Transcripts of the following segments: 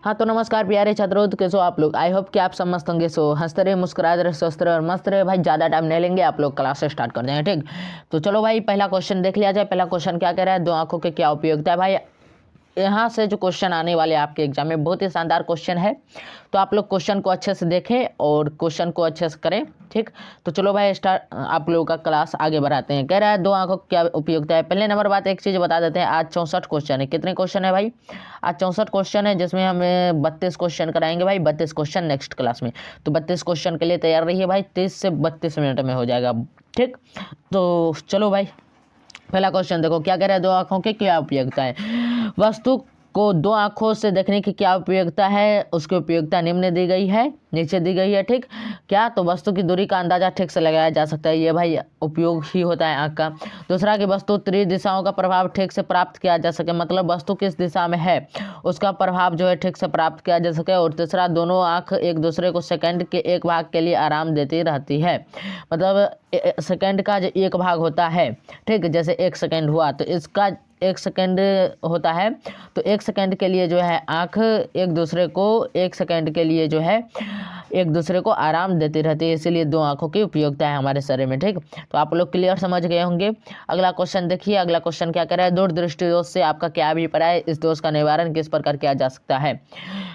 हाँ तो नमस्कार प्यारे छात्रों, तो कैसे हो आप लोग। आई होप कि आप सब मस्त होंगे। सो हंसते रहे, मुस्कुराते रहे, स्वस्थ रहे और मस्त रहे भाई। ज़्यादा टाइम नहीं लेंगे, आप लोग क्लास से स्टार्ट कर देंगे। ठीक, तो चलो भाई पहला क्वेश्चन देख लिया जाए। पहला क्वेश्चन क्या कह रहा है, दो आंखों की क्या उपयोगिता है। भाई यहाँ से जो क्वेश्चन आने वाले आपके एग्जाम में बहुत ही शानदार क्वेश्चन है, तो आप लोग क्वेश्चन को अच्छे से देखें और क्वेश्चन को अच्छे से करें। ठीक, तो चलो भाई स्टार्ट, आप लोगों का क्लास आगे बढ़ाते हैं। कह रहा है दो आंखों की क्या उपयोगिता है। पहले नंबर बात एक चीज़ बता देते हैं, आज 64 क्वेश्चन है। कितने क्वेश्चन है भाई? आज 64 क्वेश्चन है, जिसमें हमें 32 क्वेश्चन कराएंगे भाई। 32 क्वेश्चन नेक्स्ट क्लास में, तो 32 क्वेश्चन के लिए तैयार रहिए भाई। 30 से 32 मिनट में हो जाएगा। ठीक, तो चलो भाई पहला क्वेश्चन देखो, क्या कह रहा है, दो आंखों की क्या उपयोगिता है। वस्तु को दो आंखों से देखने की क्या उपयोगिता है, उसकी उपयोगिता निम्न दी गई है, नीचे दी गई है। ठीक, क्या तो वस्तु की दूरी का अंदाजा ठीक से लगाया जा सकता है, ये भाई उपयोग ही होता है आंख का। दूसरा कि वस्तु त्रिदिशाओं का प्रभाव ठीक से प्राप्त किया जा सके, मतलब वस्तु किस दिशा में है उसका प्रभाव जो है ठीक से प्राप्त किया जा सके। और तीसरा, दोनों आंख एक दूसरे को सेकंड के एक भाग के लिए आराम देती रहती है, मतलब सेकंड का जो एक भाग होता है, ठीक, जैसे 1 सेकंड हुआ तो इसका 1 सेकंड होता है, तो 1 सेकंड के लिए जो है आंख एक दूसरे को 1 सेकंड के लिए जो है एक दूसरे को आराम देती रहती है, इसीलिए दो आंखों की उपयोगिता है हमारे शरीर में। ठीक, तो आप लोग क्लियर समझ गए होंगे। अगला क्वेश्चन देखिए, अगला क्वेश्चन क्या कह रहा है, दूरदृष्टि दोष से आपका क्या अभिप्राय है, इस दोष का निवारण किस प्रकार किया जा सकता है।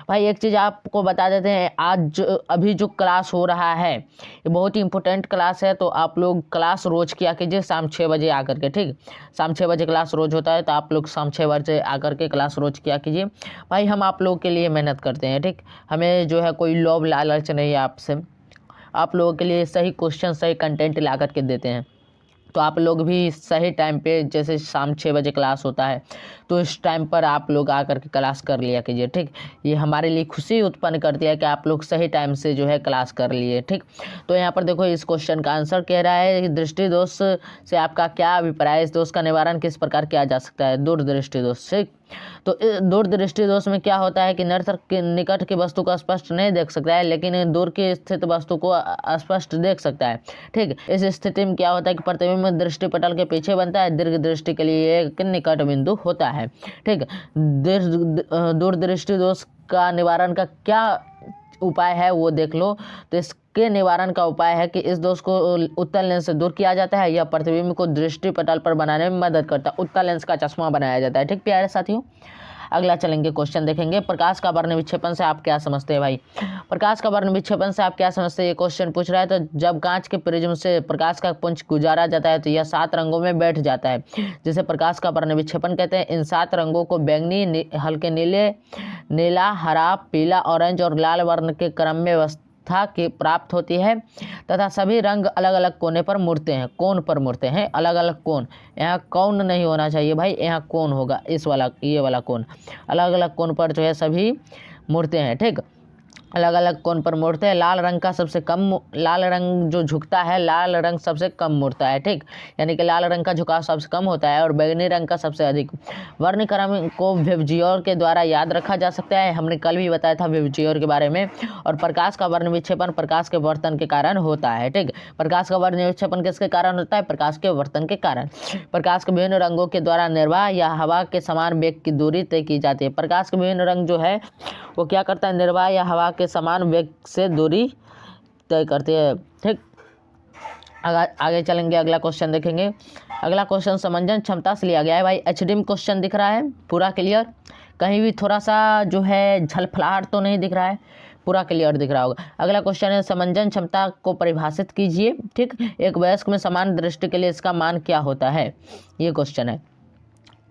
भाई एक चीज़ आपको बता देते हैं, आज अभी जो क्लास हो रहा है ये बहुत ही इंपॉर्टेंट क्लास है, तो आप लोग क्लास रोज किया कीजिए शाम 6 बजे आकर के। ठीक, शाम 6 बजे क्लास रोज होता है, तो आप लोग शाम 6 बजे आकर के क्लास रोज किया कीजिए भाई। हम आप लोगों के लिए मेहनत करते हैं। ठीक, हमें जो है कोई लोभ लालच नहीं है आपसे, आप लोगों के लिए सही क्वेश्चन सही कंटेंट ला कर के देते हैं। तो आप लोग भी सही टाइम पे, जैसे शाम 6 बजे क्लास होता है, तो इस टाइम पर आप लोग आकर के क्लास कर लिया कीजिए। ठीक, ये हमारे लिए खुशी उत्पन्न करती है कि आप लोग सही टाइम से जो है क्लास कर लिए। ठीक, तो यहाँ पर देखो इस क्वेश्चन का आंसर कह रहा है कि दृष्टि दोष से आपका क्या अभिप्राय है, इस दोष का निवारण किस प्रकार किया जा सकता है। दूरदृष्टि दोष। ठीक, तो दूरदृष्टि दोष में क्या होता है कि निरंतर के निकट की वस्तु को स्पष्ट नहीं देख सकता है, लेकिन दूर की स्थित वस्तु को स्पष्ट देख सकता है। ठीक, इस स्थिति में क्या होता है कि प्रतिबिंब दृष्टि पटल के पीछे बनता है, दीर्घ दृष्टि के लिए एक निकट बिंदु होता है। ठीक, दूरदृष्टि दोष का निवारण का क्या उपाय है वो देख लो। तो इसके निवारण का उपाय है कि इस दोष को उत्तल लेंस से दूर किया जाता है, यह प्रतिबिंब को दृष्टि पटल पर बनाने में मदद करता है, उत्तल लेंस का चश्मा बनाया जाता है। ठीक प्यारे साथियों, अगला चलेंगे क्वेश्चन देखेंगे, प्रकाश का वर्ण विक्षेपण से आप क्या समझते हैं। भाई प्रकाश का वर्ण विक्षेपण से आप क्या समझते हैं, ये क्वेश्चन पूछ रहा है। तो जब कांच के प्रिज्म से प्रकाश का पुंज गुजारा जाता है तो यह 7 रंगों में बैठ जाता है, जिसे प्रकाश का वर्ण विक्षेपण कहते हैं। इन 7 रंगों को बैंगनी, हल्के नीले, नीला, हरा, पीला, ऑरेंज और लाल वर्ण के क्रम में था कि प्राप्त होती है, तथा सभी रंग अलग अलग कोने पर मुड़ते हैं, कोण पर मुड़ते हैं, अलग अलग कोण। यहाँ कौन नहीं होना चाहिए भाई, यहाँ कोण होगा, इस वाला, ये वाला कोण, अलग अलग कोण पर जो है सभी मुड़ते हैं। ठीक, अलग अलग कोण पर मुड़ते हैं। लाल रंग का सबसे कम, लाल रंग जो झुकता है, लाल रंग सबसे कम मुड़ता है। ठीक, यानी कि लाल रंग का झुकाव सबसे कम होता है और बैंगनी रंग का सबसे अधिक। वर्ण क्रम को विबजियोर के द्वारा याद रखा जा सकता है, हमने कल भी बताया था विबजियोर के बारे में। और प्रकाश का वर्ण विक्षेपण प्रकाश के वर्तन के कारण होता है। ठीक, प्रकाश का वर्ण विक्षेपण किसके कारण होता है, प्रकाश के वर्तन के कारण। प्रकाश के विभिन्न रंगों के द्वारा निर्वाह या हवा के समान वेग की दूरी तय की जाती है। प्रकाश के विभिन्न रंग जो है वो क्या करता है, निर्वाह या हवा के समान वेग से दूरी तय करती है। ठीक, आगे चलेंगे, अगला क्वेश्चन देखेंगे। अगला क्वेश्चन समंजन क्षमता से लिया गया है। भाई एचडीएम क्वेश्चन दिख रहा है, पूरा क्लियर, कहीं भी थोड़ा सा जो है झलफलाहट तो नहीं दिख रहा है, पूरा क्लियर दिख रहा होगा। अगला क्वेश्चन है, समंजन क्षमता को परिभाषित कीजिए। ठीक, एक वयस्क में समान दृष्टि के लिए इसका मान क्या होता है, ये क्वेश्चन है।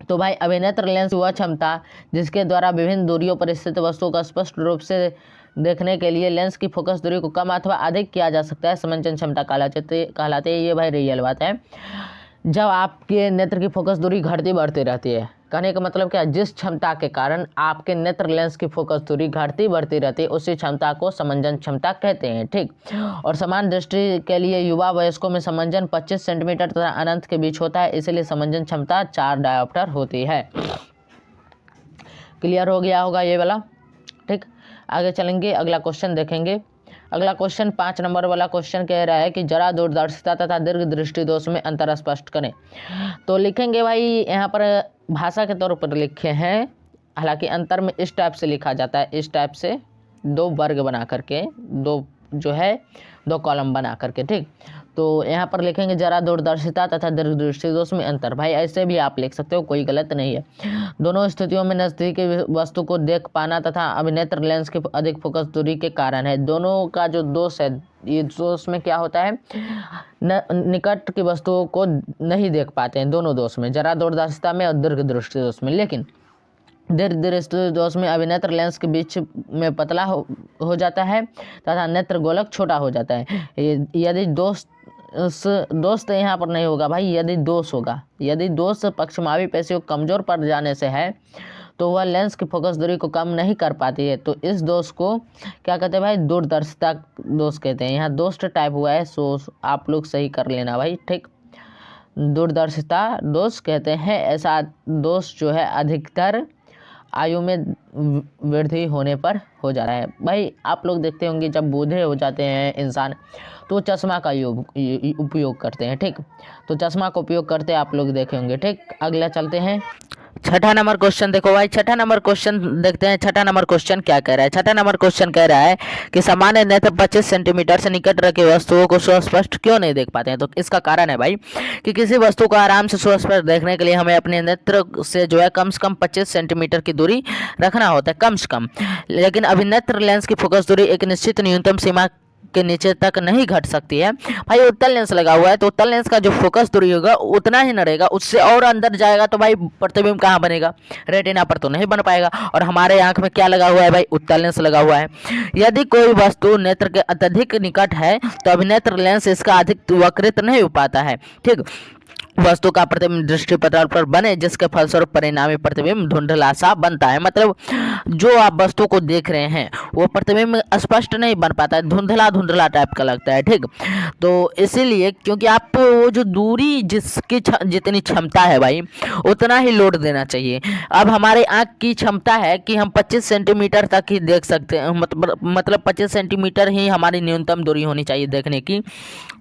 तो भाई अभिनेत्र लेंस वह क्षमता जिसके द्वारा विभिन्न दूरियों पर स्थित वस्तुओं का स्पष्ट रूप से देखने के लिए लेंस की फोकस दूरी को कम अथवा अधिक किया जा सकता है, समंजन क्षमता कहलाते हैं। ये भाई रियल बात है। जब आपके नेत्र की फोकस दूरी घटती बढ़ती रहती है, कहने का मतलब क्या, जिस क्षमता के कारण आपके नेत्र लेंस की फोकस दूरी घटती बढ़ती रहती है उसी क्षमता को समंजन क्षमता कहते हैं। ठीक, और समान दृष्टि के लिए युवा वयस्कों में समंजन 25 सेंटीमीटर तथा अनंत के बीच होता है, इसलिए समंजन क्षमता 4 डायोप्टर होती है। क्लियर हो गया होगा ये वाला। ठीक, आगे चलेंगे, अगला क्वेश्चन देखेंगे। अगला क्वेश्चन 5 नंबर वाला क्वेश्चन कह रहा है कि जरा दूरदर्शिता तथा दीर्घ दृष्टि दोष में अंतर स्पष्ट करें। तो लिखेंगे भाई, यहाँ पर भाषा के तौर पर लिखे हैं हालांकि अंतर में इस टाइप से लिखा जाता है, इस टाइप से 2 वर्ग बना करके, 2 जो है 2 कॉलम बना करके, ठीक। तो यहाँ पर लिखेंगे जरा दूरदर्शिता तथा दीर्घदृष्टि दोष में अंतर। भाई ऐसे भी आप लिख सकते हो, कोई गलत नहीं है। दोनों स्थितियों में नज़दीकी वस्तु को देख पाना तथा अभिनेत्र लेंस की अधिक फोकस दूरी के कारण है। दोनों का जो दोष है, ये दोष में क्या होता है, निकट की वस्तुओं को नहीं देख पाते हैं दोनों दोष में, जरा दूरदर्शिता में और दीर्घदृष्टि दोष में। लेकिन दीर्घदृष्टि दोष में अभिनेत्र लेंस के बीच में पतला हो जाता है तथा नेत्र गोलक छोटा हो जाता है। यदि दोष तो यहाँ पर नहीं होगा भाई, यदि दोष होगा, यदि दोष पक्षमावी पेशियों कमजोर पड़ जाने से है तो वह लेंस की फोकस दूरी को कम नहीं कर पाती है, तो इस दोष को क्या कहते हैं भाई, दूरदर्शिता दोष कहते हैं। यहाँ दोष टाइप हुआ है, सो आप लोग सही कर लेना भाई, ठीक। दूरदर्शिता दोष कहते हैं ऐसा दोष जो है अधिकतर आयु में वृद्धि होने पर हो जा रहा है। भाई आप लोग देखते होंगे जब बूढ़े हो जाते हैं इंसान तो चश्मा का उपयोग करते हैं, ठीक। तो चश्मा का उपयोग करते आप लोग देखे होंगे, ठीक। अगला चलते हैं, छठा नंबर क्वेश्चन देखो भाई, छठा नंबर क्वेश्चन देखते हैं। छठा नंबर क्वेश्चन क्या कह रहा है, छठा नंबर क्वेश्चन कह रहा है कि सामान्य नेत्र 25 सेंटीमीटर से निकट रखी वस्तुओं को सुस्पष्ट क्यों नहीं देख पाते हैं। तो इसका कारण है भाई कि किसी वस्तु को आराम से सुस्पष्ट देखने के लिए हमें अपने नेत्र से जो है कम से कम 25 सेंटीमीटर की दूरी रखना होता है, कम से कम। लेकिन अभिनेत्र लेंस की फोकस दूरी एक निश्चित न्यूनतम सीमा के नीचे तक नहीं घट सकती है। भाई उत्तल लेंस लगा हुआ है तो उत्तल लेंस का जो फोकस दूरी होगा उतना ही न रहेगा, उससे और अंदर जाएगा तो भाई प्रतिबिंब कहाँ बनेगा, रेटिना पर तो नहीं बन पाएगा। और हमारे आंख में क्या लगा हुआ है भाई, उत्तल लेंस लगा हुआ है। यदि कोई वस्तु नेत्र के अत्यधिक निकट है तो अभिनेत्र लेंस इसका अधिक वक्रित नहीं हो पाता है, ठीक। वस्तु का प्रतिबिंब दृष्टि पटल पर बने जिसके फलस्वरूप परिणामी प्रतिबिंब धुंधला सा बनता है। मतलब जो आप वस्तु को देख रहे हैं वो प्रतिबिंब स्पष्ट नहीं बन पाता है, धुंधला धुंधला टाइप का लगता है, ठीक। तो इसीलिए क्योंकि आप वो जो दूरी जिसकी जितनी क्षमता है भाई उतना ही लोड देना चाहिए। अब हमारे आँख की क्षमता है कि हम 25 सेंटीमीटर तक ही देख सकते हैं, मतलब 25 सेंटीमीटर ही हमारी न्यूनतम दूरी होनी चाहिए देखने की,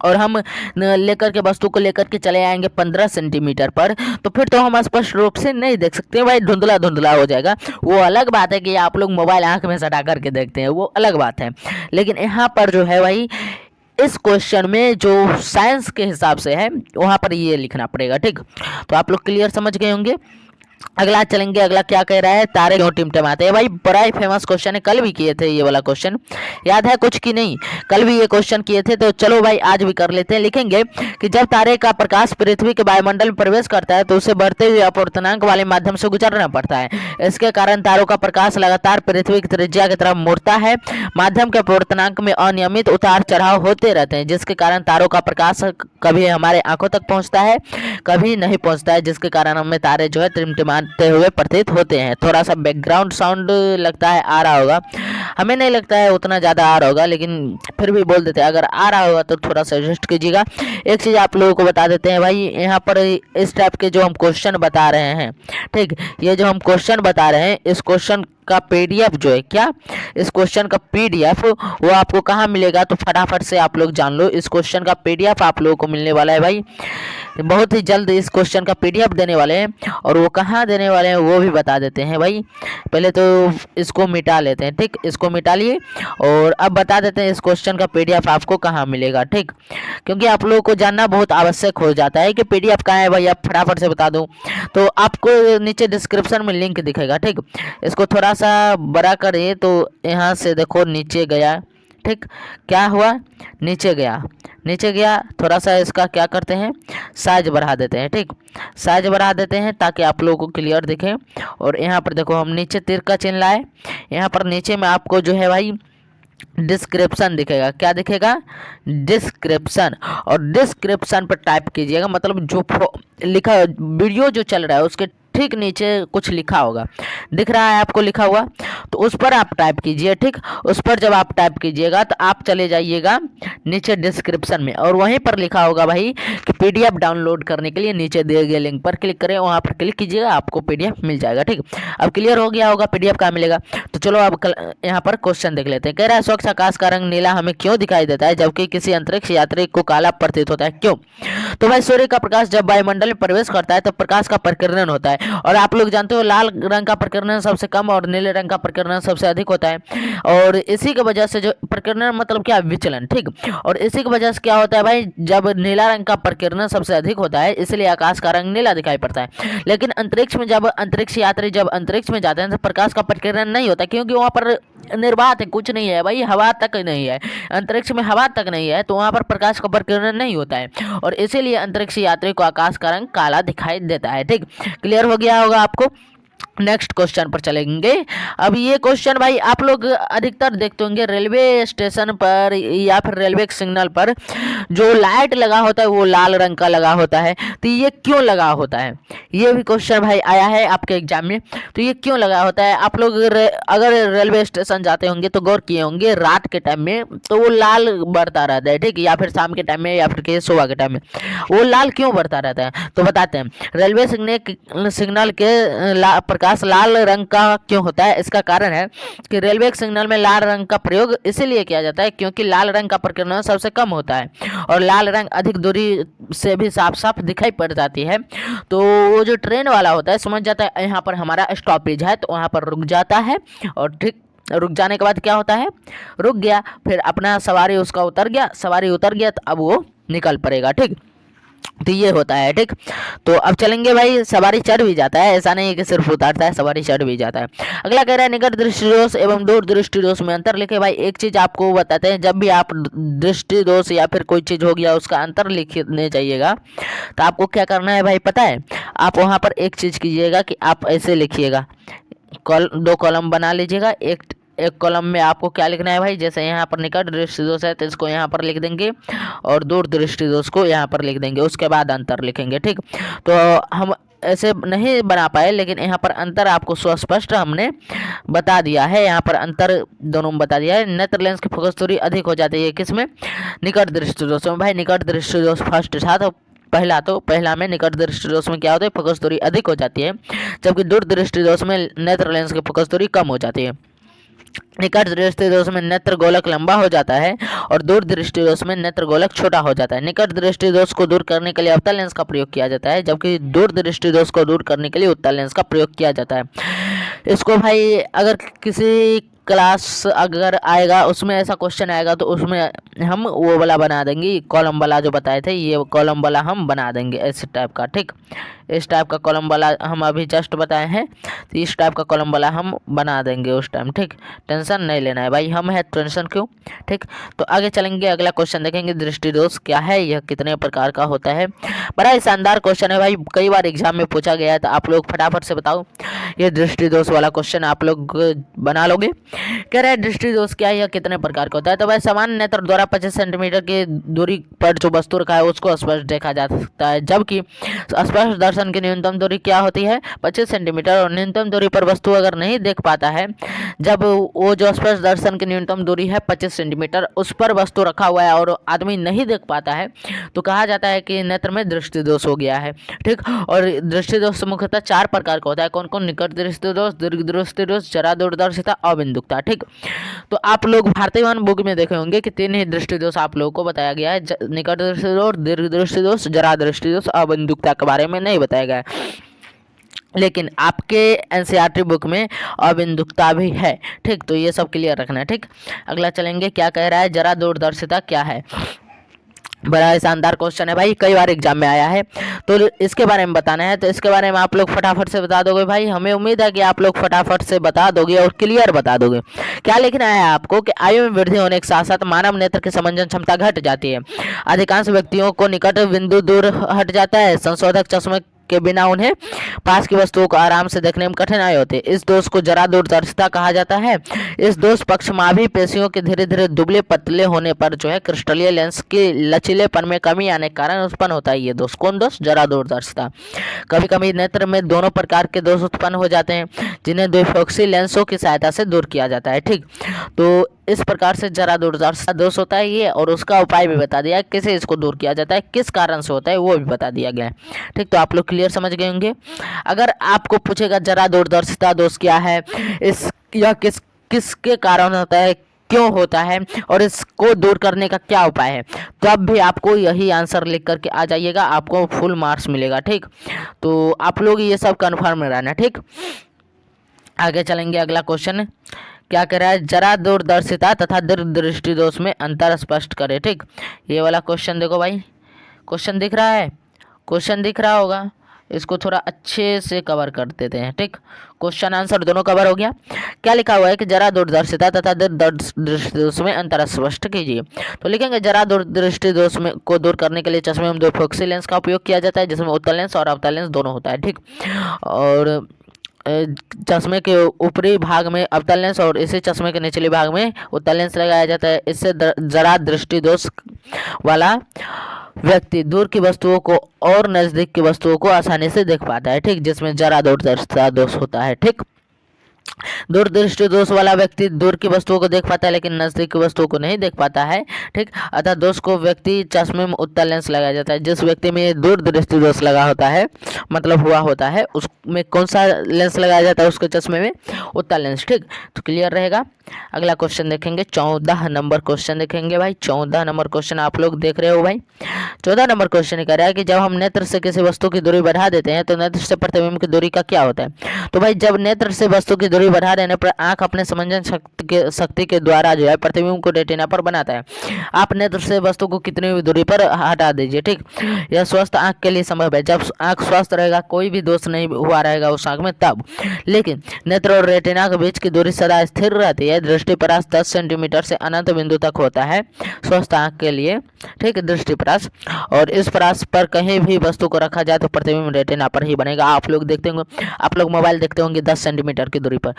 और हम लेकर के वस्तु को लेकर के चले आएंगे 15 सेंटीमीटर पर, तो फिर तो हम स्पष्ट रूप से नहीं देख सकते भाई, धुंधला धुंधला हो जाएगा। वो अलग बात है कि आप लोग मोबाइल आंख में सटा करके देखते हैं, वो अलग बात है। लेकिन यहाँ पर जो है भाई इस क्वेश्चन में जो साइंस के हिसाब से है वहाँ पर ये लिखना पड़ेगा, ठीक। तो आप लोग क्लियर समझ गए होंगे। अगला चलेंगे, अगला क्या कह रहा है, तारे क्यों टिमटिमाते हैं। भाई बड़ा ही फेमस क्वेश्चन है, कल भी किए थे ये वाला क्वेश्चन, याद है कुछ की नहीं, कल भी ये क्वेश्चन किए थे, तो चलो भाई आज भी कर लेते हैं। लिखेंगे कि जब तारे का प्रकाश पृथ्वी के वायुमंडल में प्रवेश करता है तो उसे बढ़ते हुए अपवर्तनांक वाले माध्यम से गुजरना पड़ता है। इसके कारण तारों का प्रकाश लगातार पृथ्वी की त्रिज्या की तरफ मुड़ता है। माध्यम के अपवर्तनांक में अनियमित उतार चढ़ाव होते रहते हैं, जिसके कारण तारों का प्रकाश कभी हमारे आंखों तक पहुंचता है, कभी नहीं पहुंचता है, जिसके कारण हमें तारे जो है टिमटिमाते हुए प्रतीत होते हैं। थोड़ा सा बैकग्राउंड साउंड लगता है आ रहा होगा, हमें नहीं लगता है उतना ज़्यादा आ रहा होगा, लेकिन फिर भी बोल देते हैं, अगर आ रहा होगा तो थोड़ा सा एडजस्ट कीजिएगा। एक चीज़ आप लोगों को बता देते हैं भाई, यहाँ पर इस टाइप के जो हम क्वेश्चन बता रहे हैं, ठीक, ये जो हम क्वेश्चन बता रहे हैं इस क्वेश्चन का पीडीएफ जो है, क्या इस क्वेश्चन का पीडीएफ वो आपको कहाँ मिलेगा, तो फटाफट से आप लोग जान लो। इस क्वेश्चन का पीडीएफ आप लोगों को मिलने वाला है भाई, बहुत ही जल्द इस क्वेश्चन का पीडीएफ देने वाले हैं, और वो कहाँ देने वाले हैं वो भी बता देते हैं भाई। पहले तो इसको मिटा लेते हैं, ठीक, इसको मिटा लिए और अब बता देते हैं इस क्वेश्चन का पीडीएफ आपको कहाँ मिलेगा, ठीक, क्योंकि आप लोगों को जानना बहुत आवश्यक हो जाता है कि पीडीएफ कहाँ है भाई। अब फटाफट से बता दूँ तो आपको नीचे डिस्क्रिप्शन में लिंक दिखेगा, ठीक, इसको थोड़ा सा बड़ा करिए तो यहाँ से देखो नीचे गया, ठीक, क्या हुआ, नीचे गया, नीचे गया, थोड़ा सा इसका क्या करते हैं, साइज बढ़ा देते हैं, ठीक, साइज बढ़ा देते हैं ताकि आप लोगों को क्लियर दिखे। और यहाँ पर देखो हम नीचे तीर का चिन्ह लाए, यहाँ पर नीचे में आपको जो है भाई डिस्क्रिप्शन दिखेगा, क्या दिखेगा, डिस्क्रिप्शन, और डिस्क्रिप्शन पर टाइप कीजिएगा, मतलब जो लिखा वीडियो जो चल रहा है उसके ठीक नीचे कुछ लिखा होगा, दिख रहा है आपको लिखा हुआ, तो उस पर आप टाइप कीजिए, ठीक। उस पर जब आप टाइप कीजिएगा तो आप चले जाइएगा नीचे डिस्क्रिप्शन में, और वहीं पर लिखा होगा भाई कि पीडीएफ डाउनलोड करने के लिए नीचे दिए गए लिंक पर क्लिक करें, वहाँ पर क्लिक कीजिएगा, आपको पीडीएफ मिल जाएगा, ठीक। अब क्लियर हो गया होगा पीडीएफ कहाँ मिलेगा। तो तो चलो अब यहाँ पर क्वेश्चन देख लेते हैं। कह रहा है स्वच्छ आकाश का रंग नीला हमें क्यों दिखाई देता है जबकि किसी अंतरिक्ष यात्री को काला प्रतीत होता है, क्यों? तो भाई सूर्य का प्रकाश जब वायुमंडल में प्रवेश करता है तो प्रकाश का प्रकीर्णन होता है, और आप लोग जानते हो लाल रंग का प्रकीर्णन सबसे कम और नीले रंग का प्रकीर्णन सबसे अधिक होता है। और इसी की वजह से जो प्रकीर्णन मतलब क्या, विचलन, ठीक। और इसी की वजह से क्या होता है भाई, जब नीला रंग का प्रकीर्णन सबसे अधिक होता है इसलिए आकाश का रंग नीला दिखाई पड़ता है। लेकिन अंतरिक्ष में जब अंतरिक्ष यात्री जब अंतरिक्ष में जाते हैं तो प्रकाश का प्रकीर्णन नहीं होता, क्योंकि वहाँ पर निर्वात है, कुछ नहीं है भाई, हवा तक नहीं है, अंतरिक्ष में हवा तक नहीं है, तो वहाँ पर प्रकाश का प्रकीर्णन नहीं होता है, और इसीलिए अंतरिक्ष यात्री को आकाश का रंग काला दिखाई देता है, ठीक। क्लियर हो गया होगा आपको। नेक्स्ट क्वेश्चन पर चलेंगे। अब ये क्वेश्चन भाई आप लोग अधिकतर देखते होंगे रेलवे स्टेशन पर या फिर रेलवे सिग्नल पर जो लाइट लगा होता है वो लाल रंग का लगा होता है, तो ये क्यों लगा होता है? ये भी क्वेश्चन भाई आया है आपके एग्जाम में, तो ये क्यों लगा होता है? आप लोग अगर रेलवे स्टेशन जाते होंगे तो गौर किए होंगे रात के टाइम में तो वो लाल बढ़ता रहता है, ठीक, या फिर शाम के टाइम में या फिर सुबह के टाइम में वो लाल क्यों बढ़ता रहता है? तो बताते हैं। रेलवे सिग्नल के प्रकाश लाल रंग का क्यों होता है? इसका कारण है कि रेलवे सिग्नल में लाल रंग का प्रयोग इसीलिए किया जाता है क्योंकि लाल रंग का प्रकीर्णन सबसे कम होता है और लाल रंग अधिक दूरी से भी साफ साफ दिखाई पड़ जाती है। तो वो जो ट्रेन वाला होता है समझ जाता है यहाँ पर हमारा स्टॉपेज है, तो वहाँ पर रुक जाता है, और ठीक रुक जाने के बाद क्या होता है, रुक गया, फिर अपना सवारी उसका उतर गया, सवारी उतर गया तो अब वो निकल पड़ेगा, ठीक। तो ये होता है, ठीक। तो अब चलेंगे भाई, सवारी चढ़ भी जाता है, ऐसा नहीं है कि सिर्फ उतारता है, सवारी चढ़ भी जाता है। अगला कह रहा है निकट दृष्टि दोष एवं दूर दृष्टि दोष में अंतर लिखे। भाई एक चीज आपको बताते हैं, जब भी आप दृष्टि दोष या फिर कोई चीज हो गया उसका अंतर लिखने चाहिएगा तो आपको क्या करना है भाई पता है? आप वहाँ पर एक चीज कीजिएगा कि आप ऐसे लिखिएगा, दो कॉलम बना लीजिएगा, एक कॉलम में आपको क्या लिखना है भाई, जैसे यहाँ पर निकट दृष्टि दोष है तो इसको यहाँ पर लिख देंगे और दूर दृष्टि दोष को यहाँ पर लिख देंगे, उसके बाद अंतर लिखेंगे, ठीक। तो हम ऐसे नहीं बना पाए लेकिन यहाँ पर अंतर आपको सुस्पष्ट हमने बता दिया है, यहाँ पर अंतर दोनों में बता दिया है। नेत्र लेंस की फोकस दूरी अधिक हो जाती है किसमें? निकट दृष्टि दोष में। भाई निकट दृष्टि दोष फर्स्ट था, तो पहला में निकट दृष्टि दोष में क्या होता है, फोकस दूरी अधिक हो जाती है, जबकि दूर दृष्टि दोष में नेत्र लेंस की फोकस दूरी कम हो जाती है। निकट दृष्टि दोष में नेत्र गोलक लंबा हो जाता है और दूर दृष्टि दोष में नेत्र गोलक छोटा हो जाता है। निकट दृष्टि दोष को दूर करने के लिए अवतल लेंस का प्रयोग किया जाता है, जबकि दूर दृष्टि दोष को दूर करने के लिए उत्तल लेंस का प्रयोग किया जाता है। इसको भाई अगर किसी क्लास अगर आएगा उसमें ऐसा क्वेश्चन आएगा तो उसमें हम वो वाला बना देंगे, कॉलम वाला जो बताए थे ये कॉलम वाला हम बना देंगे इस टाइप का, ठीक। इस टाइप का कॉलम वाला हम अभी जस्ट बताए हैं, तो इस टाइप का कॉलम वाला हम बना देंगे उस टाइम, ठीक। टेंशन नहीं लेना है भाई, हम है टेंशन क्यों, ठीक। तो आगे चलेंगे, अगला क्वेश्चन देखेंगे दृष्टि दोष क्या है, यह कितने प्रकार का होता है। बड़ा ही शानदार क्वेश्चन है भाई, कई बार एग्जाम में पूछा गया है, तो आप लोग फटाफट से बताओ ये दृष्टि दोष वाला क्वेश्चन आप लोग बना लोगे। कह रहा है दृष्टि दोष क्या है, यह कितने प्रकार का होता है। तो भाई सामान्य नेत्र द्वारा 25 सेंटीमीटर की दूरी पर जो वस्तु रखा है उसको स्पष्ट देखा जा सकता है, जबकि स्पष्ट दर्शन की न्यूनतम दूरी क्या होती है, 25 सेंटीमीटर। और न्यूनतम दूरी पर वस्तु अगर नहीं देख पाता है, जब वो जो स्पष्ट दर्शन की न्यूनतम दूरी है 25 सेंटीमीटर, उस पर वस्तु रखा हुआ है और आदमी नहीं देख पाता है, तो कहा जाता है कि नेत्र में दृष्टि दोष हो गया है, ठीक। और दृष्टि दोष मुख्यतः 4 प्रकार का होता है, कौन कौन? निकट दृष्टि दोष, दीर्घ दृष्टि दोष, जरा दूरदर्शिता, अबिंदुकता, ठीक। तो आप लोग भारतीय वन बुक में देखे होंगे कि 3 ही दृष्टि दोष आप लोगों को बताया गया है, निकट दृष्टि दोष, दीर्घ दृष्टि दोष, जरा दृष्टि दोष, अबिंदुकता के बारे में नहीं बताया गया है। लेकिन आपके एनसीईआरटी बुक में अबिंदुकता भी है, ठीक। तो ये सब क्लियर रखना है, ठीक। अगला चलेंगे, क्या कह रहा है, जरा दूरदर्शिता क्या है। बड़ा शानदार क्वेश्चन है भाई, कई बार एग्जाम में आया है, तो इसके बारे में बताना है। तो इसके बारे में आप लोग फटाफट से बता दोगे भाई, हमें उम्मीद है कि आप लोग फटाफट से बता दोगे और क्लियर बता दोगे। क्या लिखना है आपको कि आयु में वृद्धि होने के साथ साथ मानव नेत्र की समंजन क्षमता घट जाती है, अधिकांश व्यक्तियों को निकट बिंदु दूर हट जाता है, संशोधक चश्मे के बिना उन्हें पास की वस्तुओं को आराम से देखने में कठिनाई होती है। इस दोष को जरा दूरदर्शिता कहा जाता है। इस दोष पक्षमाभी पेशियों के धीरे धीरे दुबले पतले होने पर जो है क्रिस्टलीय लेंस के लचीलेपन में कमी आने के कारण उत्पन्न होता है ये दोष। कौन दोष? जरा दूरदर्शिता। कभी कभी नेत्र में दोनों प्रकार के दोष उत्पन्न हो जाते हैं, जिन्हें द्विफोक्सी लेंसों की सहायता से दूर किया जाता है, ठीक। तो इस प्रकार से जरा दूरदर्शिता दोष होता है ये, और उसका उपाय भी बता दिया है, कैसे इसको दूर किया जाता है, किस कारण से होता है वो भी बता दिया गया है, ठीक। तो आप लोग क्लियर समझ गए होंगे। अगर आपको पूछेगा जरा दूरदर्शिता दोष क्या है, इस यह किस किसके कारण होता है, क्यों होता है और इसको दूर करने का क्या उपाय है। तो अब भी आपको यही आंसर लिख करके आ जाइएगा, आपको फुल मार्क्स मिलेगा। ठीक, तो आप लोग ये सब कन्फर्म रहना। ठीक, आगे चलेंगे। अगला क्वेश्चन क्या कह रहा है, जरा दूरदर्शिता तथा दृष्टि दोष में अंतर स्पष्ट करें। ठीक, ये वाला क्वेश्चन देखो भाई, क्वेश्चन दिख रहा है, क्वेश्चन दिख रहा होगा, इसको थोड़ा अच्छे से कवर कर देते हैं। ठीक, क्वेश्चन आंसर दोनों कवर हो गया। क्या लिखा हुआ है कि जरा दूरदर्शिता तथा दृष्टि दोष में अंतर स्पष्ट कीजिए। तो लिखेंगे जरा दृष्टि दोष में को दूर करने के लिए चश्मे में दो फोकसी लेंस का उपयोग किया जाता है, जिसमें उत्तल लेंस और अवतल लेंस दोनों होता है। ठीक, और चश्मे के ऊपरी भाग में अवतल लेंस और इसी चश्मे के निचले भाग में उत्तल लेंस लगाया जाता है। इससे जरा दृष्टि दोष वाला व्यक्ति दूर की वस्तुओं को और नजदीक की वस्तुओं को आसानी से देख पाता है। ठीक, जिसमें जरा दूरदर्शिता दोष होता है। ठीक, दूरदृष्टि दोष वाला व्यक्ति दूर की वस्तुओं को देख पाता है लेकिन नजदीक की वस्तुओं को नहीं देख पाता है। ठीक, अतः दोष को व्यक्ति चश्मे में उत्तल लेंस लगाया जाता है। जिस व्यक्ति में दूरदृष्टि दोष लगा होता है, मतलब हुआ होता है, उसमें कौन सा लेंस लगाया जाता है, उसके चश्मे में उत्तल लेंस। ठीक, तो क्लियर रहेगा। अगला क्वेश्चन देखेंगे, 14 नंबर क्वेश्चन देखेंगे भाई। 14 नंबर क्वेश्चन आप लोग देख रहे हो भाई। 14 नंबर क्वेश्चन कह रहा है कि जब हम नेत्र से किसी वस्तु की दूरी बढ़ा देते हैं तो नेत्र से प्रतिबिंब की दूरी का क्या होता है। तो भाई जब नेत्र से वस्तु की दूरी बढ़ा देने पर आंख अपने समंजन शक्ति के द्वारा जो है प्रतिबिंब को रेटिना पर बनाता है। आप नेत्र से वस्तु को कितनी भी दूरी पर हटा दीजिए। ठीक, यह स्वस्थ आंख के लिए संभव है। जब आंख स्वस्थ रहेगा, कोई भी दोष नहीं हुआ रहेगा उस आंख में तब। लेकिन नेत्र और रेटिना के बीच की दूरी सदा स्थिर रहती है। दृष्टिपरास 10 सेंटीमीटर से अनंत बिंदु तक होता है स्वस्थ आंख के लिए। ठीक, दृष्टिपरास, और इस परास पर कहीं भी वस्तु को रखा जाए तो प्रतिबिंब रेटिना पर ही बनेगा। आप लोग देखते होंगे, आप लोग मोबाइल देखते होंगे 10 सेंटीमीटर की दूरी पर,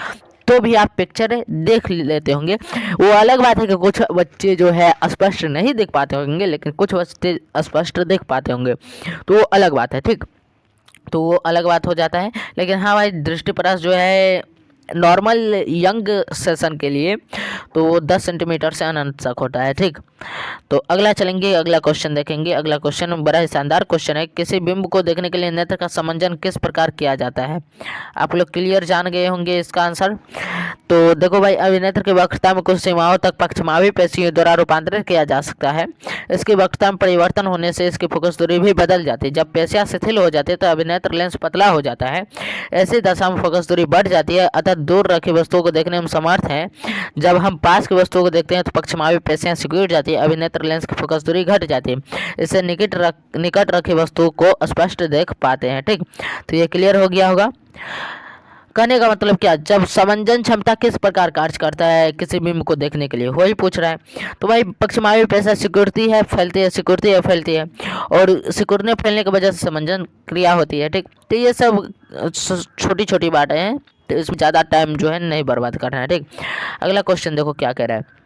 तो भी आप पिक्चर देख लेते होंगे। वो अलग बात है कि कुछ बच्चे जो है स्पष्ट नहीं देख पाते होंगे, लेकिन कुछ बच्चे स्पष्ट देख पाते होंगे, तो वो अलग बात है। ठीक, तो वो अलग बात हो जाता है। लेकिन हाँ भाई, दृष्टिपरास जो है नॉर्मल यंग सेशन के लिए तो वो 10 सेंटीमीटर से अनंत तक होता है। ठीक, तो अगला चलेंगे, अगला क्वेश्चन देखेंगे। अगला क्वेश्चन बड़ा ही शानदार क्वेश्चन है, किसी बिंब को देखने के लिए नेत्र का समंजन किस प्रकार किया जाता है। आप लोग क्लियर जान गए होंगे इसका आंसर। तो देखो भाई, अभिनेत्र की वक्रता में कुछ सीमाओं तक पक्षमावी पेशियों द्वारा रूपांतरित किया जा सकता है। इसकी वक्रता में परिवर्तन होने से इसकी फोकस दूरी भी बदल जाती है। जब पेशियां शिथिल हो जाती है तो अभिनेत्र लेंस पतला हो जाता है। ऐसी दशा में फोकस दूरी बढ़ जाती है, अतः दूर रखी वस्तुओं को देखने में समर्थ हैं। जब हम पास की वस्तुओं को देखते हैं तो पक्षमावी पेशियां सिकुड़ जाती है, अभिनेत्र लेंस की फोकस दूरी घट जाती है। इससे निकट रखी वस्तुओं को स्पष्ट देख पाते हैं। ठीक, तो ये क्लियर हो गया होगा। कहने का मतलब क्या, जब समंजन क्षमता किस प्रकार कार्य करता है किसी बिंब को देखने के लिए, वही पूछ रहा है। तो भाई पक्षमावी पेशियां सिकुड़ती है, फैलती है, सिकुड़ती है, फैलती है, और सिकुड़ने फैलने की वजह से समंजन क्रिया होती है। ठीक, तो ये सब छोटी छोटी बातें हैं, तो इसमें ज़्यादा टाइम जो है नहीं बर्बाद करना है। ठीक, अगला क्वेश्चन देखो क्या कह रहा है।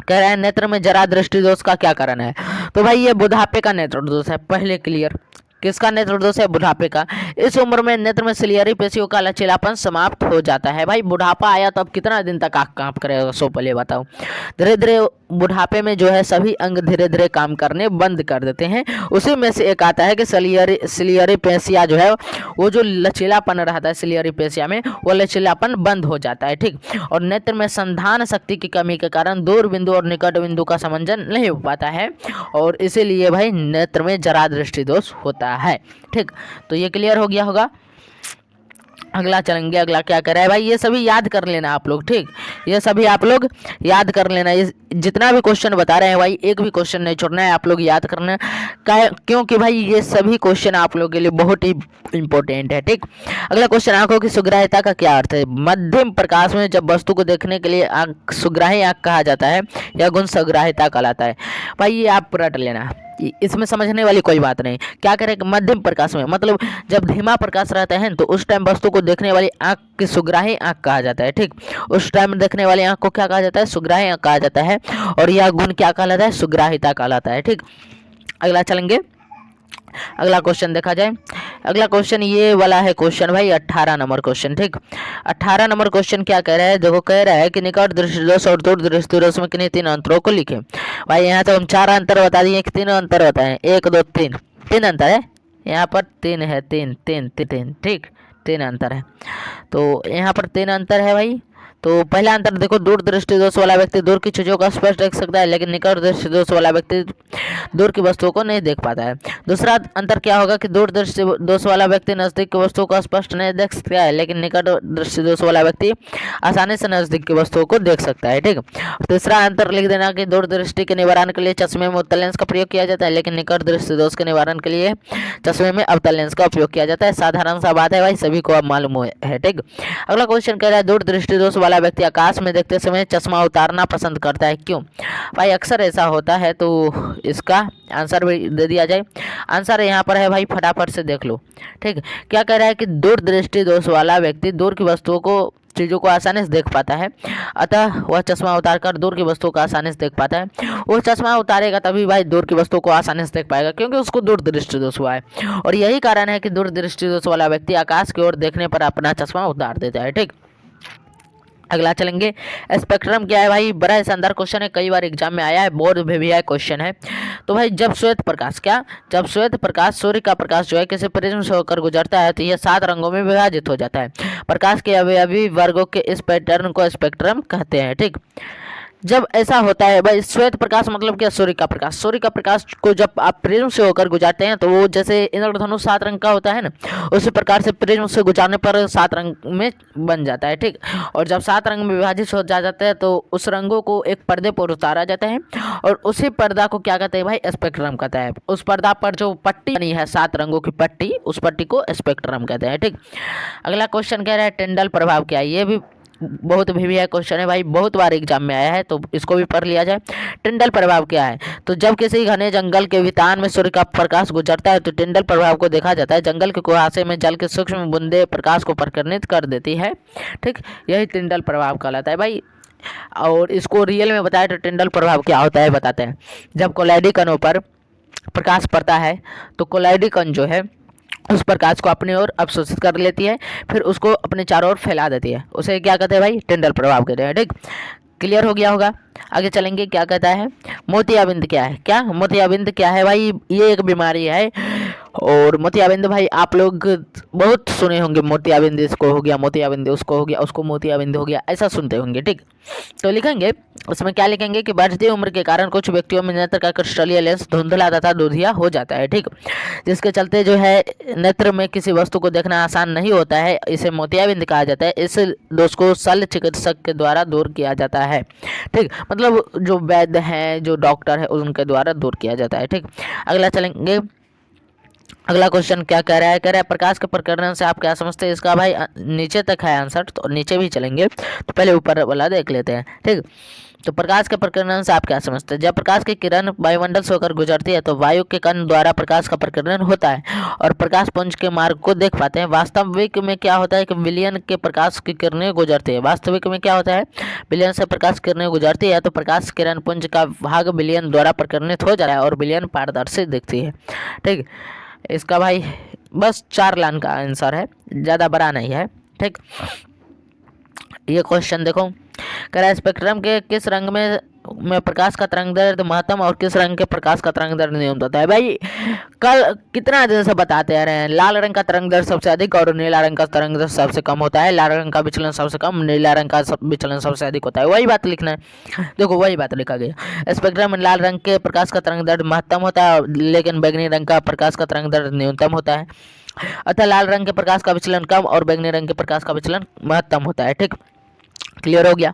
कह रहा है नेत्र में जरा दृष्टि दोष का क्या कारण है। तो भाई ये बुढ़ापे का नेत्र दोष है, पहले क्लियर। किसका नेत्र दोष है, बुढ़ापे का। इस उम्र में नेत्र में सिलियरी पेशियों का लचीलापन समाप्त हो जाता है। भाई बुढ़ापा आया तो अब कितना दिन तक आँख काम करेगा, सो पहले बताओ। धीरे धीरे बुढ़ापे में जो है सभी अंग धीरे धीरे काम करने बंद कर देते हैं। उसी में से एक आता है कि सिलियरी पेशिया जो है वो जो लचीलापन रहता है सिलियरी पेशिया में, वो लचीलापन बंद हो जाता है। ठीक, और नेत्र में संधान शक्ति की कमी के कारण दूर बिंदु और निकट बिंदु का समंजन नहीं हो पाता है, और इसीलिए भाई नेत्र में जरा दृष्टि दोष होता है। ठीक, तो ये क्लियर हो गया होगा। अगला चलेंगे, अगला क्या कर रहा है भाई, ये सभी याद कर लेना आप लोग। ठीक, ये सभी आप लोग याद कर लेना। ये जितना भी क्वेश्चन बता रहे हैं भाई, एक भी क्वेश्चन नहीं छोड़ना है, आप लोग याद करना है, क्योंकि भाई ये सभी क्वेश्चन आप लोगों के लिए बहुत ही इंपॉर्टेंट है। ठीक, अगला क्वेश्चन, आंखों की सुग्राह्यता का क्या अर्थ है। मध्यम प्रकाश में जब वस्तु को देखने के लिए आंख सुग्राही आंख कहा जाता है, यह गुण सुग्राह्यता कहलाता है। भाई ये आप रट लेना, इसमें समझने वाली कोई बात नहीं। क्या करें, मध्यम प्रकाश में मतलब जब धीमा प्रकाश रहता है तो उस टाइम वस्तु को देखने वाली आंख की सुग्राही आंख कहा जाता है। ठीक, उस टाइम देखने वाली आंख को क्या कहा जाता है, सुग्राही आंख कहा जाता है, और यह गुण क्या कहलाता है, सुग्राहिता कहलाता है। ठीक, अगला चलेंगे, अगला क्वेश्चन देखा जाए। अगला क्वेश्चन ये वाला है क्वेश्चन भाई 18 नंबर क्वेश्चन। ठीक, 18 नंबर क्वेश्चन क्या कह रहा है, देखो कह रहा है कि निकट दृष्टि दोष और दूर दृष्टि दोष में किन्हीं 3 अंतरों को लिखें। भाई यहाँ तो हम 4 अंतर बता दिए कि 3 अंतर होता है, 1 2 3, 3 अंतर है यहाँ पर, 3 है, 3 3 3 3। ठीक, 3 अंतर है, तो यहाँ पर 3 अंतर है भाई। तो पहला अंतर देखो, दूर दृष्टि दोष वाला व्यक्ति दूर की चीजों को स्पष्ट देख सकता है, लेकिन निकट दृष्टि दोष वाला व्यक्ति दूर की वस्तुओं को नहीं देख पाता है। दूसरा अंतर क्या होगा कि दूर दृष्टि दोष वाला व्यक्ति नजदीक की वस्तुओं को स्पष्ट नहीं देख सकता है, लेकिन निकट दृष्टि दोष वाला व्यक्ति आसानी से नजदीक की वस्तुओं को देख सकता है। ठीक। तीसरा अंतर लिख देना कि दूर दृष्टि के निवारण के लिए चश्मे में उत्तल लेंस का प्रयोग किया जाता है, लेकिन निकट दृष्टि दोष के निवारण के लिए चश्मे में अवतल लेंस का उपयोग किया जाता है। साधारण सा बात है भाई, सभी को अब मालूम है। ठीक। अगला क्वेश्चन कह रहा है, दूर दृष्टि दोष वाला व्यक्ति आकाश में देखते समय चश्मा उतारना पसंद करता है, क्यों? भाई अक्सर ऐसा होता है, तो इसका आंसर भी दे दिया जाए। आंसर यहाँ पर है भाई, फटाफट से देख लो। ठीक। क्या कह रहा है कि दूर दृष्टि दोष वाला व्यक्ति दूर की वस्तुओं को चीज़ों को आसानी से देख पाता है, अतः वह चश्मा उतारकर दूर की वस्तुओं को आसानी से देख पाता है। वो चश्मा उतारेगा तभी भाई दूर की वस्तुओं को आसानी से देख पाएगा, क्योंकि उसको दूर दृष्टि दोष हुआ है। और यही कारण है कि दूर दृष्टि दोष वाला व्यक्ति आकाश की ओर देखने पर अपना चश्मा उतार देता है। ठीक। अगला चलेंगे, स्पेक्ट्रम क्या है भाई? बड़ा शानदार क्वेश्चन है, कई बार एग्जाम में आया है, बोर्ड में भी आया क्वेश्चन है। तो भाई जब श्वेत प्रकाश जब श्वेत प्रकाश सूर्य का प्रकाश जो है किसी प्रिज्म से होकर गुजरता है तो यह 7 रंगों में विभाजित हो जाता है। प्रकाश के अवयवी वर्गों के इस पैटर्न को स्पेक्ट्रम कहते हैं। ठीक। जब ऐसा होता है भाई, श्वेत प्रकाश मतलब क्या? सूर्य का प्रकाश। सूर्य का प्रकाश को जब आप प्रिज्म से होकर गुजारते हैं तो वो जैसे इंद्रधनुष 7 रंग का होता है ना, उसी प्रकार से प्रिज्म से गुजारने पर 7 रंग में बन जाता है। ठीक। और जब 7 रंग में विभाजित हो जाता है तो उस रंगों को एक पर्दे पर उतारा जाता है, और उसी पर्दा को क्या कहते हैं भाई? स्पेक्ट्रम कहता है। उस पर्दा पर जो पट्टी बनी है 7 रंगों की पट्टी, उस पट्टी को स्पेक्ट्रम कहते हैं। ठीक। अगला क्वेश्चन कह रहा है, टिंडल प्रभाव क्या है? ये भी बहुत भी है क्वेश्चन है भाई, बहुत बार एग्जाम में आया है, तो इसको भी पढ़ लिया जाए। टिंडल प्रभाव क्या है? तो जब किसी घने जंगल के वितान में सूर्य का प्रकाश गुजरता है तो टिंडल प्रभाव को देखा जाता है। जंगल के कुहासे में जल की सूक्ष्म बूंदें प्रकाश को प्रकर्णित कर देती है। ठीक। यही टिंडल प्रभाव कहलाता है भाई। और इसको रियल में बताया तो टिंडल प्रभाव क्या होता है बताते हैं। जब कोलाइडी कणों पर प्रकाश पड़ता है तो कोलाइडी कण जो है उस प्रकाश को अपनी ओर अवशोषित कर लेती है, फिर उसको अपने चारों ओर फैला देती है। उसे क्या कहते हैं भाई? टिंडल प्रभाव कहते हैं। ठीक। क्लियर हो गया होगा। आगे चलेंगे, क्या कहता है, मोतियाबिंद क्या है? क्या मोतियाबिंद क्या है भाई? ये एक बीमारी है, और मोतियाबिंद भाई आप लोग बहुत सुने होंगे। मोतियाबिंद इसको हो गया, मोतियाबिंद उसको हो गया, उसको मोतियाबिंद हो गया, ऐसा सुनते होंगे। ठीक। तो लिखेंगे, उसमें क्या लिखेंगे कि बढ़ती उम्र के कारण कुछ व्यक्तियों में नेत्र का क्रिस्टलीय लेंस धुंधला तथा दूधिया हो जाता है। ठीक। जिसके चलते जो है नेत्र में किसी वस्तु को देखना आसान नहीं होता है, इसे मोतियाबिंद कहा जाता है। इस दोष को शल्य चिकित्सक के द्वारा दूर किया जाता है। ठीक। मतलब जो वैद्य हैं, जो डॉक्टर है, उनके द्वारा दूर किया जाता है। ठीक। अगला चलेंगे, अगला क्वेश्चन क्या कह रहा है? कह रहा है प्रकाश के प्रकरण से आप क्या समझते हैं? इसका भाई नीचे तक है आंसर, तो नीचे भी चलेंगे, तो पहले ऊपर वाला देख लेते हैं। ठीक। तो प्रकाश के प्रकरण से आप क्या समझते हैं? जब प्रकाश की किरण वायुमंडल से होकर गुजरती है तो वायु के कण द्वारा प्रकाश का प्रकरण होता है और प्रकाश पुंज के मार्ग को देख पाते हैं। वास्तविक में क्या होता है कि विलयन के प्रकाश की किरणें गुजरती है। वास्तविक में क्या होता है? विलयन से प्रकाश किरणें गुजरती है तो प्रकाश किरण पुंज का भाग विलयन द्वारा प्रकरणित हो जाता है और विलयन पारदर्शी दिखती है। ठीक। इसका भाई बस 4 लाइन का आंसर है, ज़्यादा बड़ा नहीं है। ठीक। ये क्वेश्चन देखो, कह रहा है स्पेक्ट्रम के किस रंग में प्रकाश का तरंगदैर्घ्य महत्तम और किस रंग के प्रकाश का तरंगदैर्घ्य न्यूनतम होता है? भाई कल कितना दिन से बताते आ रहे हैं, लाल रंग का तरंगदैर्घ्य सबसे अधिक और नीला रंग का तरंगदैर्घ्य सबसे कम होता है। लाल रंग का विचलन सबसे कम, नीला रंग का विचलन सबसे अधिक होता है। वही बात लिखना है। देखो वही बात लिखा गया। स्पेक्ट्रम में लाल रंग के प्रकाश का तरंगदैर्घ्य महत्तम होता है, लेकिन बैंगनी रंग का प्रकाश का तरंगदैर्घ्य न्यूनतम होता है। अतः लाल रंग के प्रकाश का विचलन कम और बैंगनी रंग के प्रकाश का विचलन महत्तम होता है। ठीक। क्लियर हो गया।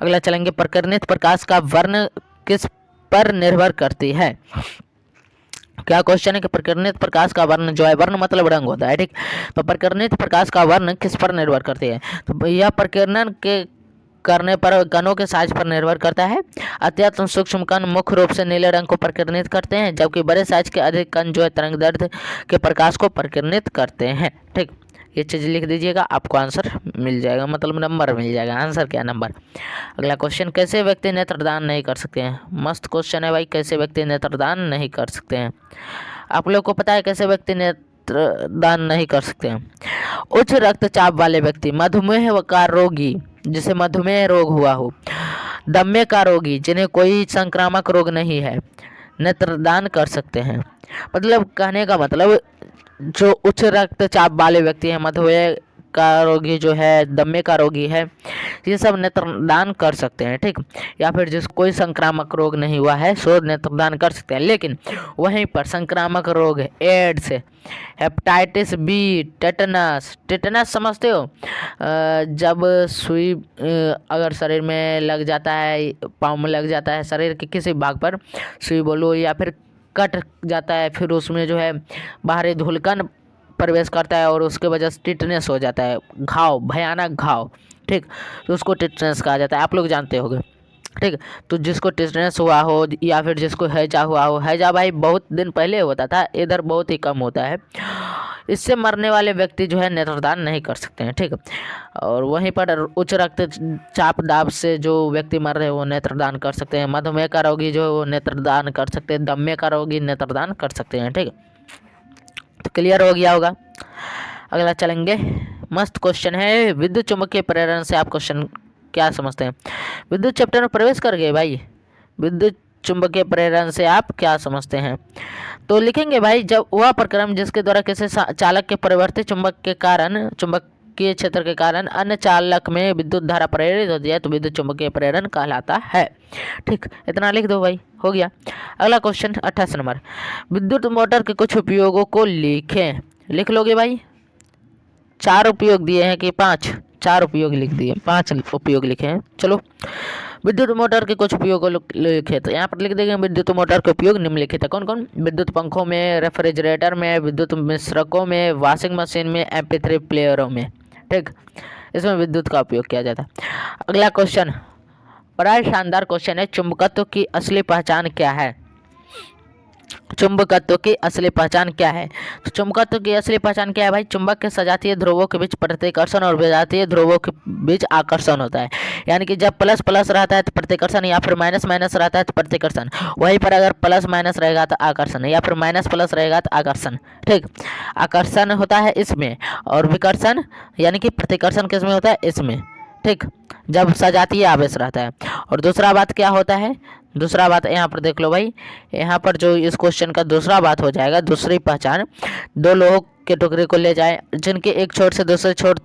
अगला चलेंगे, प्रकर्णित प्रकाश का वर्ण किस पर निर्भर करती है? क्या क्वेश्चन है कि प्रकर्णित प्रकाश का वर्ण जो है, वर्ण मतलब रंग होता है। ठीक। तो प्रकर्णित प्रकाश का वर्ण किस पर निर्भर करती है? तो यह प्रकीर्णन के करने पर कणों के साइज पर निर्भर करता है। अत्यंत सूक्ष्म कण मुख्य रूप से नीले रंग को प्रकीर्णित करते हैं, जबकि बड़े साइज के अधिक कण जो है तरंगदैर्घ्य के प्रकाश को प्रकीर्णित करते हैं। ठीक। ये चीज़ लिख दीजिएगा, आपको आंसर मिल जाएगा, मतलब नंबर मिल जाएगा। आंसर क्या? नंबर। अगला क्वेश्चन, कैसे व्यक्ति नेत्रदान नहीं कर सकते हैं? मस्त क्वेश्चन है भाई, कैसे व्यक्ति नेत्रदान नहीं कर सकते हैं? आप लोग को पता है कैसे व्यक्ति नेत्रदान नहीं कर सकते हैं? उच्च रक्तचाप वाले व्यक्ति, मधुमेह का रोगी जिसे मधुमेह रोग हुआ हो, दम्य का रोगी जिन्हें कोई संक्रामक रोग नहीं है, नेत्रदान कर सकते हैं। मतलब कहने का मतलब जो उच्च रक्तचाप वाले व्यक्ति हैं, मधुमेह का रोगी जो है, दम्मे का रोगी है, ये सब नेत्रदान कर सकते हैं, ठीक। या फिर जिस कोई संक्रामक रोग नहीं हुआ है सो नेत्रदान कर सकते हैं। लेकिन वहीं पर संक्रामक रोग है, AIDS, hepatitis B, tetanus, tetanus समझते हो? जब सुई अगर शरीर में लग जाता है, पाँव में लग जाता है, शरीर के किसी भाग पर सुई बोलो, या फिर कट जाता है, फिर उसमें जो है बाहरी धुलकन प्रवेश करता है और उसके वजह से टिटनेस हो जाता है, घाव, भयानक घाव, ठीक। तो उसको टिटनेस कहा जाता है, आप लोग जानते होंगे, ठीक। तो जिसको टिटनेस हुआ हो या फिर जिसको हैजा हुआ हो, हैजा भाई बहुत दिन पहले होता था, इधर बहुत ही कम होता है, इससे मरने वाले व्यक्ति जो है नेत्रदान नहीं कर सकते हैं, ठीक। और वहीं पर उच्च रक्तचाप दाब से जो व्यक्ति मर रहे हैं वो नेत्रदान कर सकते हैं, मधुमेह का रोगी जो है वो नेत्रदान कर सकते हैं, दम्मे का रोगी नेत्रदान कर सकते हैं, ठीक। तो क्लियर हो गया होगा। अगला चलेंगे, मस्त क्वेश्चन है, विद्युत चुम्बकीय प्रेरण से आप क्वेश्चन क्या समझते हैं? विद्युत चैप्टर में प्रवेश कर गए भाई, विद्युत चुम्बकीय प्रेरण से आप क्या समझते हैं? तो लिखेंगे भाई, जब वह प्रक्रम जिसके द्वारा किसी चालक के परिवर्तित चुंबक के कारण, चुंबकीय क्षेत्र के कारण अन्य चालक में विद्युत धारा प्रेरित होती है तो विद्युत चुम्बकीय प्रेरण कहलाता है, ठीक। इतना लिख दो भाई, हो गया। अगला क्वेश्चन 28 नंबर, विद्युत मोटर के कुछ उपयोगों को लिखें। लिख लोगे भाई? 4 उपयोग दिए हैं कि 5? 4 उपयोग लिख दिए, 5 उपयोग लिखे हैं। चलो, विद्युत मोटर के कुछ उपयोग लिखे, तो यहाँ पर लिख देंगे विद्युत मोटर के उपयोग निम्नलिखित है। कौन कौन? विद्युत पंखों में, रेफ्रिजरेटर में, विद्युत मिश्रकों में, वॉशिंग मशीन में, MP3 प्लेयरों में, ठीक। इसमें विद्युत का उपयोग किया जाता है। अगला क्वेश्चन बड़ा शानदार क्वेश्चन है, चुंबकत्व की असली पहचान क्या है? चुंबकत्व की असली पहचान क्या है? तो चुंबकत्व की असली पहचान क्या है भाई? चुंबक के सजातीय ध्रुवों के बीच प्रतिकर्षण और विजातीय ध्रुवों के बीच आकर्षण होता है। यानी कि जब प्लस प्लस रहता है तो प्रतिकर्षण, या फिर माइनस माइनस रहता है तो प्रतिकर्षण। वहीं पर अगर प्लस माइनस रहेगा तो आकर्षण, या फिर माइनस प्लस रहेगा तो आकर्षण, ठीक। आकर्षण होता है इसमें, और विकर्षण यानी कि प्रतिकर्षण किसमें होता है? इसमें, ठीक, जब सजातीय आवेश रहता है। और दूसरा बात क्या होता है? दूसरा बात यहाँ पर देख लो भाई, यहाँ पर जो इस क्वेश्चन का दूसरा बात हो जाएगा, दूसरी पहचान, दो लोहों के टुकड़े को ले जाए जिनके एक छोर से दूसरे छोर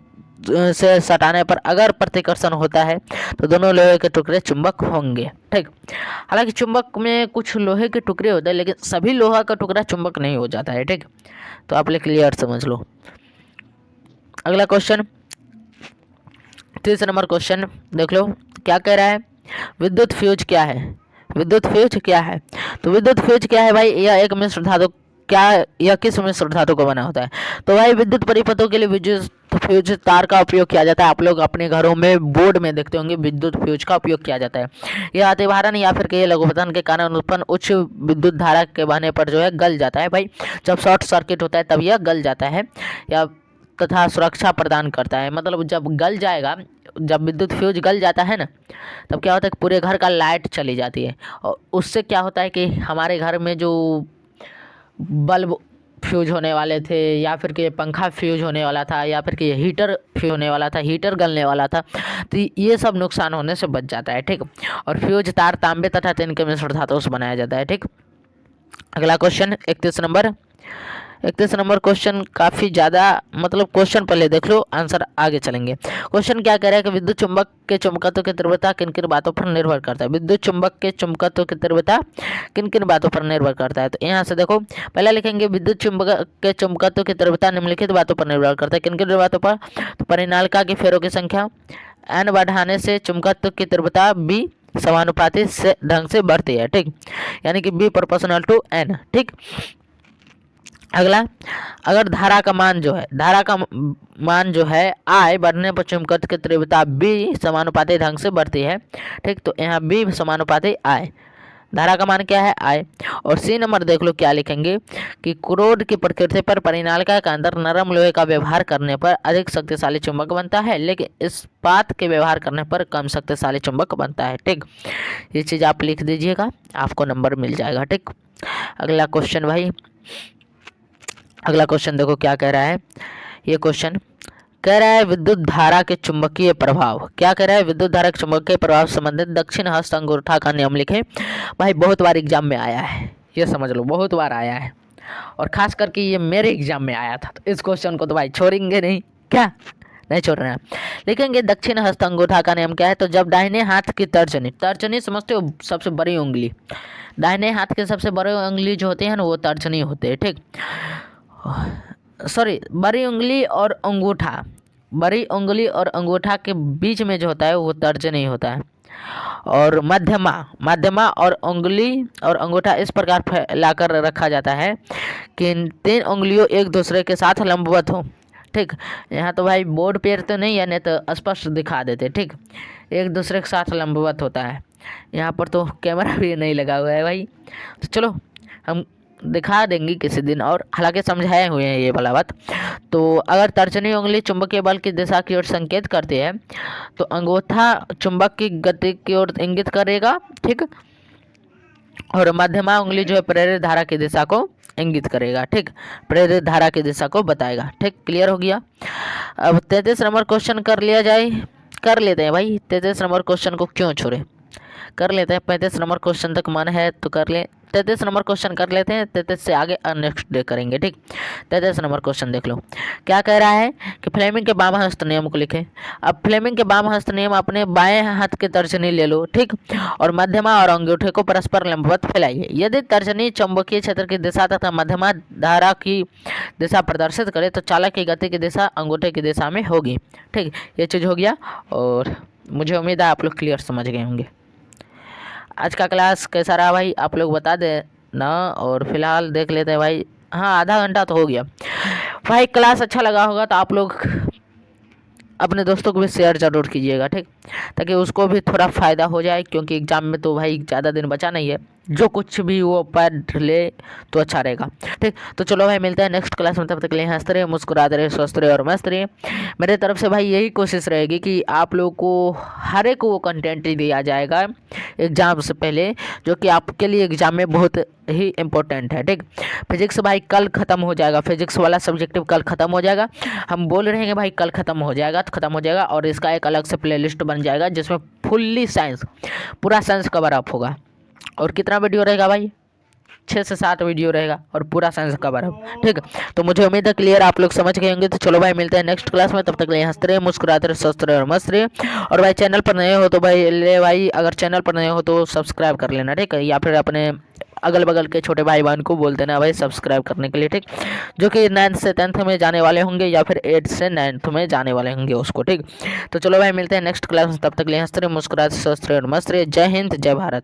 से सटाने पर अगर प्रतिकर्षण होता है तो दोनों लोहे के टुकड़े चुंबक होंगे, ठीक। हालांकि चुंबक में कुछ लोहे के टुकड़े होते हैं लेकिन सभी लोहा का टुकड़ा चुंबक नहीं हो जाता है, ठीक। तो आप क्लियर समझ लो। अगला क्वेश्चन 30 नंबर क्वेश्चन देख लो, क्या कह रहा है? विद्युत फ्यूज क्या है? विद्युत फ्यूज क्या है? तो विद्युत फ्यूज क्या है भाई? यह एक मिश्र धातु, क्या यह किस मिश्र धातु को बना होता है? तो भाई विद्युत परिपथों के लिए विद्युत फ्यूज तार का उपयोग किया जाता है। आप लोग अपने घरों में बोर्ड में देखते होंगे विद्युत फ्यूज का उपयोग किया जाता है। यह अतिभारण या फिर के लघुपतन के कारण उत्पन्न उच्च विद्युत धारा के बहने पर जो है गल जाता है भाई। जब शॉर्ट सर्किट होता है तब यह गल जाता है, या तथा सुरक्षा प्रदान करता है। मतलब जब गल जाएगा, जब विद्युत फ्यूज गल जाता है ना, तब क्या होता है कि पूरे घर का लाइट चली जाती है, और उससे क्या होता है कि हमारे घर में जो बल्ब फ्यूज होने वाले थे, या फिर कि पंखा फ्यूज होने वाला था, या फिर कि हीटर फ्यूज होने वाला था, हीटर गलने वाला था, तो ये सब नुकसान होने से बच जाता है, ठीक। और फ्यूज तार तांबे तथा टिन के मिश्र धातुओं से बनाया जाता है, ठीक। अगला क्वेश्चन 31 नंबर क्वेश्चन काफ़ी ज़्यादा, मतलब क्वेश्चन पहले देख लो, आंसर आगे चलेंगे। क्वेश्चन क्या कह रहा है कि विद्युत चुंबक के चुंबकत्व की तीव्रता किन किन बातों पर निर्भर करता है? विद्युत चुंबक के चुंबकत्व की तीव्रता किन किन बातों पर निर्भर करता है? तो यहाँ से देखो, पहले लिखेंगे विद्युत चुंबक के चुंबकत्व की तीव्रता निम्नलिखित बातों पर निर्भर करता है। किन किन बातों पर? तो परिनालिका की फेरों की संख्या, n बढ़ाने से चुंबकत्व की तीव्रता b समानुपाती से ढंग से बढ़ती है, ठीक। यानी कि b प्रोपोर्शनल टू n, ठीक। अगला, अगर धारा का मान जो है I बढ़ने पर चुंबकत्व की तीव्रता B समानुपाती ढंग से बढ़ती है, ठीक। तो यहाँ B समानुपाती I, धारा का मान क्या है? I। और C नंबर देख लो, क्या लिखेंगे कि क्रोड की प्रकृति पर परिनालिका के अंदर नरम लोहे का व्यवहार करने पर अधिक शक्तिशाली चुंबक बनता है, लेकिन इस्पात के व्यवहार करने पर कम शक्तिशाली चुंबक बनता है, ठीक। ये चीज़ आप लिख दीजिएगा, आपको नंबर मिल जाएगा, ठीक। अगला क्वेश्चन भाई, अगला क्वेश्चन देखो क्या कह रहा है। ये क्वेश्चन कह रहा है विद्युत धारा के चुंबकीय प्रभाव। क्या कह रहा है? विद्युत धारा के चुंबकीय प्रभाव संबंधित दक्षिण हस्त अंगूठा का नियम लिखे। भाई बहुत बार एग्जाम में आया है, ये समझ लो, बहुत बार आया है, और खास करके ये मेरे एग्जाम में आया था, तो इस क्वेश्चन को तो भाई छोड़ेंगे नहीं क्या, नहीं छोड़ रहे हैं। लिखेंगे दक्षिण हस्त अंगूठा का नाम क्या है, तो जब दाहिने हाथ की तर्जनी, तर्जनी समझते हो, सबसे बड़ी उंगली, दाहिने हाथ के सबसे बड़े उंगली जो होते हैं ना वो तर्जनी होते हैं, ठीक। सॉरी, बड़ी उंगली और अंगूठा, बड़ी उंगली और अंगूठा के बीच में जो होता है वो तर्जनी होता है। और मध्यमा, मध्यमा और उंगली और अंगूठा इस प्रकार फैलाकर रखा जाता है कि तीन उंगलियों एक दूसरे के साथ लंबवत हो, ठीक। यहाँ तो भाई बोर्ड पेर तो नहीं है, नहीं तो स्पष्ट दिखा देते, ठीक। एक दूसरे के साथ लंबवत होता है। यहाँ पर तो कैमरा भी नहीं लगा हुआ है भाई, तो चलो हम दिखा देंगे किसी दिन, और हालांकि समझाए हुए हैं ये वाला बात। तो अगर तर्जनी उंगली चुंबकीय बल की दिशा की ओर संकेत करती है तो अंगूठा चुंबक की गति की ओर इंगित करेगा, ठीक। और मध्यमा उंगली जो है प्रेरित धारा की दिशा को इंगित करेगा, ठीक, प्रेरित धारा की दिशा को बताएगा, ठीक। क्लियर हो गया। अब 33 नंबर क्वेश्चन कर लिया जाए, कर लेते हैं भाई। 33 नंबर क्वेश्चन को क्यों छोड़े, कर लेते हैं। 35 नंबर क्वेश्चन तक मन है तो कर ले, 33 नंबर क्वेश्चन कर लेते हैं, 33 से आगे नेक्स्ट डे करेंगे, ठीक। 33 नंबर क्वेश्चन देख लो, क्या कह रहा है कि फ्लेमिंग के वाम हस्त नियम को लिखें। अब फ्लेमिंग के वाम हस्त नियम, अपने बाएं हाथ की तर्जनी ले लो, ठीक, और मध्यमा और अंगूठे को परस्पर लंबवत फैलाइए। यदि तर्जनी चुंबकीय क्षेत्र की दिशा तथा मध्यमा धारा की दिशा प्रदर्शित करे तो चालक की गति की दिशा अंगूठे की दिशा में होगी, ठीक। ये चीज़ हो गया, और मुझे उम्मीद है आप लोग क्लियर समझ गए होंगे। आज का क्लास कैसा रहा भाई आप लोग बता दे ना, और फिलहाल देख लेते हैं भाई। हाँ, आधा घंटा तो हो गया भाई। क्लास अच्छा लगा होगा तो आप लोग अपने दोस्तों को भी शेयर ज़रूर कीजिएगा, ठीक, ताकि उसको भी थोड़ा फ़ायदा हो जाए, क्योंकि एग्ज़ाम में तो भाई ज़्यादा दिन बचा नहीं है। जो कुछ भी वो पढ़ ले तो अच्छा रहेगा, ठीक। तो चलो भाई, मिलते हैं नेक्स्ट क्लास में, तब तक के लिए हंसते रहिए, मुस्कुराते रहिए, स्वस्थ रहिए और मस्त रहिए। मेरे तरफ से भाई यही कोशिश रहेगी कि आप लोग को हर एक वो कंटेंट ही दिया जाएगा एग्ज़ाम से पहले, जो कि आपके लिए एग्ज़ाम में बहुत ही इम्पोर्टेंट है, ठीक। फिजिक्स भाई कल ख़त्म हो जाएगा, फिजिक्स वाला सब्जेक्टिव कल ख़त्म हो जाएगा। हम बोल रहे हैं कि भाई कल ख़त्म हो जाएगा तो ख़त्म हो जाएगा, और इसका एक अलग से प्लेलिस्ट बन जाएगा जिसमें फुल्ली साइंस, पूरा साइंस कवर अप होगा। और कितना वीडियो रहेगा भाई, 6 से 7 वीडियो रहेगा और पूरा साइंस कवर अप, ठीक। तो मुझे उम्मीद है क्लियर आप लोग समझ गए होंगे। तो चलो भाई, मिलते हैं नेक्स्ट क्लास में, तब तक के लिए हंसते रहे, मुस्कुराते रहे, स्वस्थ रहे और मस्त रहे। और भाई चैनल पर नए हो तो भाई अगर चैनल पर नए हो तो सब्सक्राइब कर लेना, ठीक है, या फिर अपने अगल बगल के छोटे भाई बहन को बोलते ना भाई सब्सक्राइब करने के लिए, ठीक, जो कि 9th से 10th में जाने वाले होंगे या फिर 8th से 9th में जाने वाले होंगे उसको, ठीक। तो चलो भाई, मिलते हैं नेक्स्ट क्लास में, तब तक के लिए हंसते रहे, मुस्कुराते, स्वस्थ रहे और मस्त रहे। जय हिंद, जय भारत।